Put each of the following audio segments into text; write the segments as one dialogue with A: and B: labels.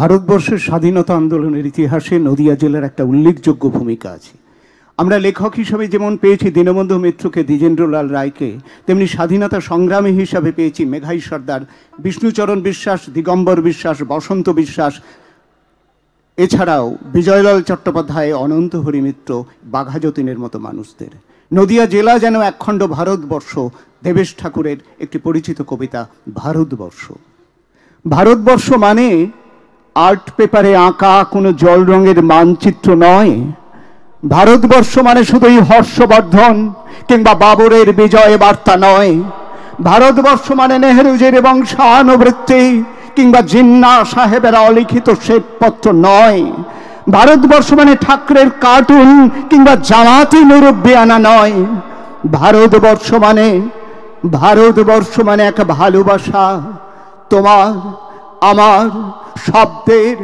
A: ভারতবর্ষের স্বাধীনতা আন্দোলনের ইতিহাসে নদিয়া জেলার একটা উল্লেখযোগ্য ভূমিকা আছে। আমরা লেখক হিসাবে যেমন পেয়েছি দীনবন্ধু মিত্রকে, দ্বিজেন্দ্রলাল রায়কে, তেমনি স্বাধীনতা সংগ্রামী হিসাবে পেয়েছি মেঘাই সর্দার, বিষ্ণুচরণ বিশ্বাস, দিগম্বর বিশ্বাস, বসন্ত বিশ্বাস, এছাড়াও বিজয়লাল চট্টোপাধ্যায়, অনন্ত হরি মিত্র, বাঘা যতীনের মতো মানুষদের। নদিয়া জেলা যেন একখণ্ড ভারতবর্ষ। দেবেশ ঠাকুরের একটি পরিচিত কবিতা ভারতবর্ষ। ভারতবর্ষ মানে আর্ট পেপারে আঁকা কোনো জল রঙের মানচিত্র নয়। ভারতবর্ষ মানে শুধুই হর্ষবর্ধন কিংবা বাবরের বিজয় বার্তা নয়। ভারতবর্ষ মানে নেহরুজির বংশানুবৃত্তি কিংবা জিন্না সাহেবের অলিখিত শ্বেতপত্র নয়। ভারতবর্ষ মানে ঠাকুরের কার্টুন কিংবা জামাতি মুরব্বিয়ানা নয়। ভারতবর্ষ মানে এক ভালোবাসা, তোমার আমার, শব্দের,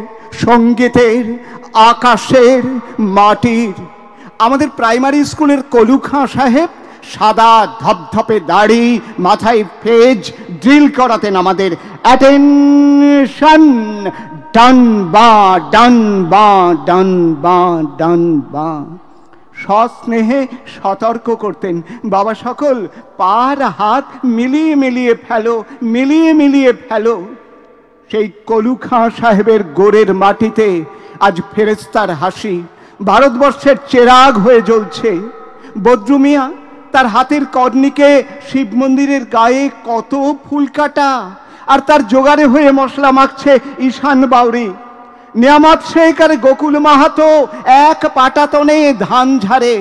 A: সঙ্গীতের, আকাশের, মাটির। আমাদের প্রাইমারি স্কুলের কলু খাঁ সাহেব সাদা ধপধপে দাড়ি, মাথায় ফেজ ড্রিল করাতেন আমাদের। অ্যাটেনশন, ডান বা ডান বা ডান বা ডান বা। সস্নেহে সতর্ক করতেন, বাবা সকল পার হাত মিলিয়ে মিলিয়ে ফেলো, মিলিয়ে মিলিয়ে ফেলো। সেই কলু খাঁ সাহেবের গোড়ের মাটিতে আজ ফেরেস্তার হাসি ভারতবর্ষের চেরাগ হয়ে জ্বলছে। বদরু মিয়া তার হাতের কর্নিকে শিব মন্দিরের গায়ে কত ফুল কাটা, আর তার জোগাড়ে হয়ে মশলা মাখছে ঈশান বাউরি। নিয়ামত শেখ আর গোকুল মাহাতো এক পাটাতনে ধান ঝাড়ে।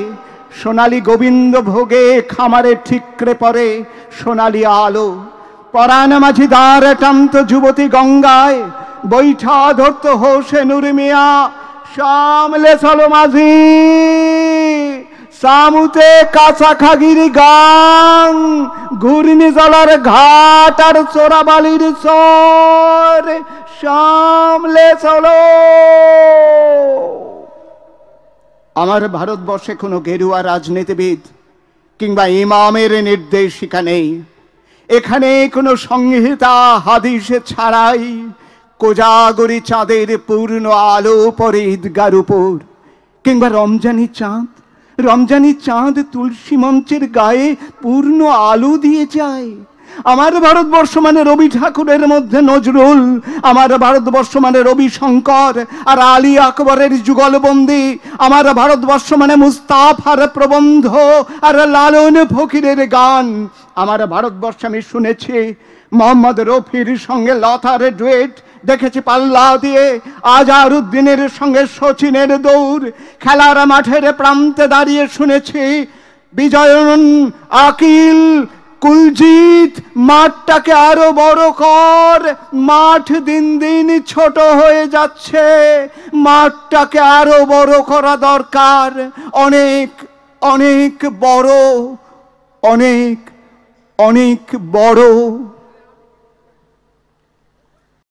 A: সোনালী গোবিন্দ ভোগে খামারে ঠিকরে পড়ে সোনালী আলো। পরাণ মাঝি দাঁড় টানত যুবতী গঙ্গায়, বৈঠা ধরত হোসে নুর মিয়া। সামলে চলো মাঝি, সামুতে কাঁচা খাগির গান, ঘূর্ণি জলার ঘাট আর চোরাবালির চর, সামলে চলো। আমার ভারতবর্ষে কোনো গেরুয়া রাজনীতিবিদ কিংবা ইমামের নির্দেশিকা নেই। এখানে কোনো সংহিতা হাদিস ছাড়াই কোজাগরি চাঁদের পূর্ণ আলো পরে ঈদগার উপর, কিংবা রমজানি চাঁদ তুলসী মঞ্চের গায়ে পূর্ণ আলো দিয়ে যায়। আমার ভারতবর্ষ মানে রবি ঠাকুরের মধ্যে নজরুল, আমার ভারতবর্ষ মানে রবি শঙ্কর আর আলী আকবরের যুগলবন্দি। আমার ভারতবর্ষ মানে মুস্তাফার প্রবন্ধ আর লালন ফকিরের গান। আমার ভারতবর্ষ আমি শুনেছি মোহাম্মদ রফির সঙ্গে লতার ডুয়েট, দেখেছি পাল্লা দিয়ে আজহারউদ্দিনের সঙ্গে সচিনের দৌড়, খেলার মাঠের প্রান্তে দাঁড়িয়ে শুনেছি বিজয়ন, আকিল, কুলজিৎ, মাঠটাকে আরো বড় কর, মাঠ দিন দিন ছোট হয়ে যাচ্ছে, মাঠটাকে আরো বড় করা দরকার, অনেক অনেক বড়, অনেক অনেক বড়।